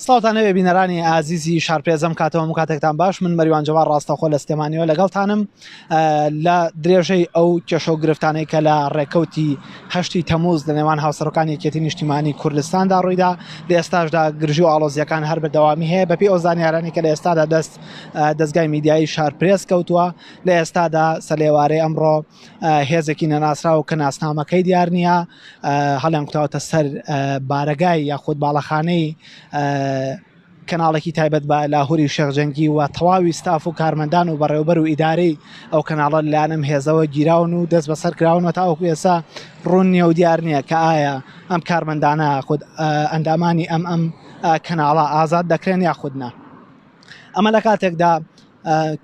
سڵاتانەوێ بینەرانی ئازیزی شارپێزم کاتەوە کاتێکتان باش من مەریوان جەواد ڕاستەخۆ لە سلێمانیەوە لەگەڵتانم لە درێژەی ئەو کێشە و گرفتانەی کە لە ڕێکەوتی 8 تەمووز لە نێوان هاوسەرەکانی یەکێتی نیشتیمانی کوردستاندا ڕوویدا لە ئێستاشدا گرژی و ئاڵۆزیەکان هەر بەدەوامی هەیە بەپێی ئەو زانیارانی کە لە ئێستادا دەستگای میدیایی شارپرێس کەوتووە لە ئێستادا سەلێوارەی ئەمڕۆ هێزێکی نەناسراوە کە ناسنامەکەی دیار نییە هەڵیان کوتاوەتە سەر بارەگای یاخود باڵەخانەی کەناڵێکی تایبەت بە لاهوری شێخجەنگی و تەواوی ستاف و کارمەندان و بەڕێوەبەر و ئیدارەی ئەو کەناڵە لایەنم هێزەوە گیراون و دەست بەسەر کراونەوە تاوەکو ئێستا ڕوون نییە و دیار نییە کە ئایا ئەم کارمەندانە خود ئەندامانی ئەم کەناڵە ئازاد دەکرێن یاخودنا. ئەمە لە کاتێکدا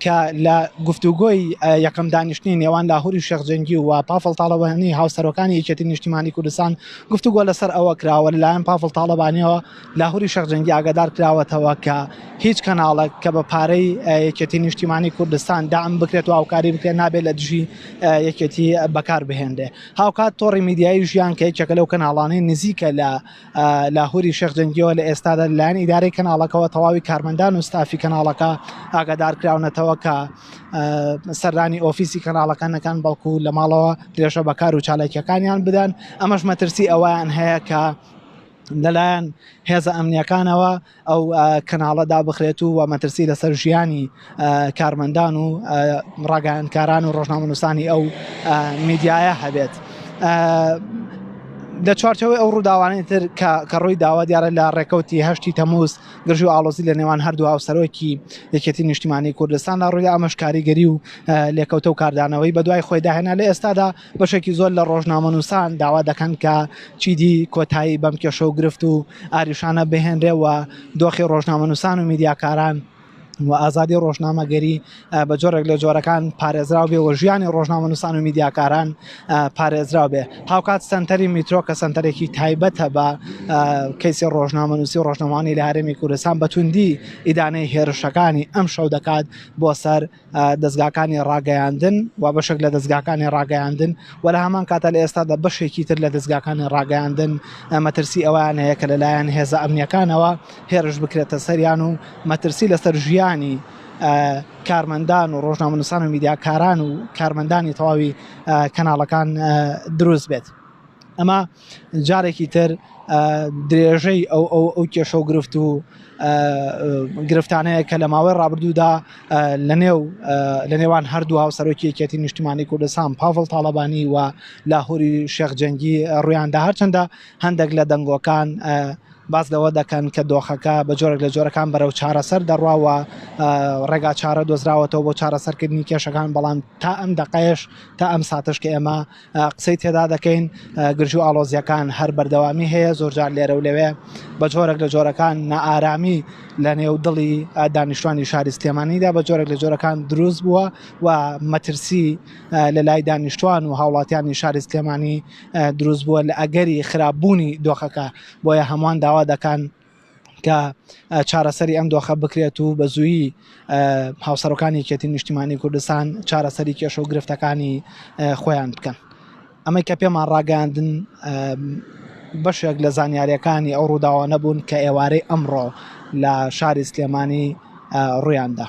کە لە گفتوگۆی یەکەم دانیشتنی نێوان لاهوری شێخجەنگی و پافڵ تاڵەبانی هاوسەرەکانی یەکێتی نیشتیمانی کوردستان گفتوگۆ لەسەر ئەوە کراوە لەلایەن پافڵ تاڵەبانیەوە لاهوری شێخجەنگی ئاگادار کراوەتەوە کە هیچ کەناڵێک کە بە پارەی یەکێتی نیشتیمانی کوردستان داعم بکرێت و هاوکاری بکرێت نابێت لە دژی یەکێتی بەکار بهێندێ. هاوکات تۆڕی میدیایی ژیان کە یەکێکە لەو کەناڵانەی نزیکە لە لاهوری شێخجەنگیەوە لە ئێستادا لەلایەن ئیدارەی کەناڵەکەەوە تەواوی کارمەندان و ستافی کەناڵەکە ئاگادار کراونەتەوە کە سەردانی ئۆفیسی کەناڵەکانەکان بەڵکو لە ماڵەوە درێژە بەکار و چالاکیەکانیان بدەن. ئەمەش مەترسی ئەویان هەیە کە لەلایەن هێزە ئەمنیەکانەوە ئەو کەناڵەدا بخرێت و مەترسی لەسەر ژیانی کارمەندان و ڕاگەیاندکاران و ڕۆژنامەنووسانی ئەو میدیایە هەبێت. لە چوارچەوەی ئەو ڕووداوانەی تر کە ڕووی داوا دیارە لە ڕێکەوتی 8 تەمووز گرژی و ئاڵۆزی لە نێوان هەردوو هاوسەرۆکی یەکێتی نیشتیمانی کوردستاندا ڕووی ئەمەش کاریگەری و لێکەوتە و کاردانەوەی بە دوای خۆی داهێنا. لە ئێستادا بەشێکی زۆر لە ڕۆژنامەنووسان داوا دەکەن کە چیدی کۆتایی بەم کێشە و گرفت و ئاریشانە بهێنرێەوە دۆخی ڕۆژنامەنووسان و میدیاکاران و ئازادی ڕۆژنامەگەری بە جۆرێک لە جۆرەکان پارێزراو بێ و ژیانی ڕۆژنامەنووسان و میدیاکاران پارێزراو بێ. هاوکات سنتەری میترۆ کە سنتەرێکی تایبەتە بە کەیسی ڕۆژنامەنووسی و ڕۆژنەمانی لە هەرێمی کوردستان بە توندی ئیدانەی هێرشەکانی ئەم شەو دەکات بۆ سەر دەستگاکانی ڕاگەیاندن و بەشێک لە دەستگاکانی ڕاگەیاندن و لە هەمان کاتە لە ئێستادا بەشێکی تر لە دەستگاکانی ڕاگەیاندن مەترسی ئەویان هەیە کە لەلایەن هێزە ئەمنیەکانەوە هێرش بکرێتە سەریان و مەترسی لەسەر ژیانی کارمەندان و ڕۆژنامەنووسان و میدیاکاران و کارمەندانی تەواوی کەناڵەکان دروست بێت. ئەمە جارێکی تر درێژەی ئەو کێشە و گرفت و گرفتانەیە کە لە ماوەی ڕابردوودا لە نێوان هەردوو هاوسەرۆکی یەکێتی نیشتیمانی کوردستان پافڵ تاڵەبانی و لاهوری شێخجەنگی ڕوویاندا هەرچەندە هەندێک لە دەنگۆکان باز لەوە دەکەن کە دۆخەکە بە جۆرێک لە جۆرەکان بەرەو چارەسەر دەڕواوە ڕێگا چارە دۆزراوەتەوە بۆ چارەسەرکردنی کێشەکان بەڵام تا ئەم دەقەیەش تا ئەم ساتش کە ئێمە قسەی تێدا دەکەین گرژی و ئاڵۆزیەکان هەر بەردەوامی هەیە زۆرجار لێرە و لەوێ بە جۆرێک لە جۆرەکان نائارامی لە نێو دڵی دانیشتوانی شاری سلێمانیدا بە جۆرێک لە جۆرەکان دروست بووە و مەترسی لە لای دانیشتوان و هاوڵاتیانی شاری سلێمانی دروست بووە لە ئەگەری خراپبوونی دۆخەکە بۆیە هەمووان داوا دەکەن کە چارەسەری ئەم دۆخە بکرێت و بە زوویی هاوسەرەکانی یەکێتی نیشتیمانی کوردستان چارەسەری کێشە و گرفتەکانی خۆیان بکەن. ئەمەی کە پێمان ڕاگەاندن بەشێک لە زانیاریەکانی ئەو ڕووداوانە بوون کە ئێوارەی ئەمڕۆ لە شاری سلێمانی ڕوویاندا.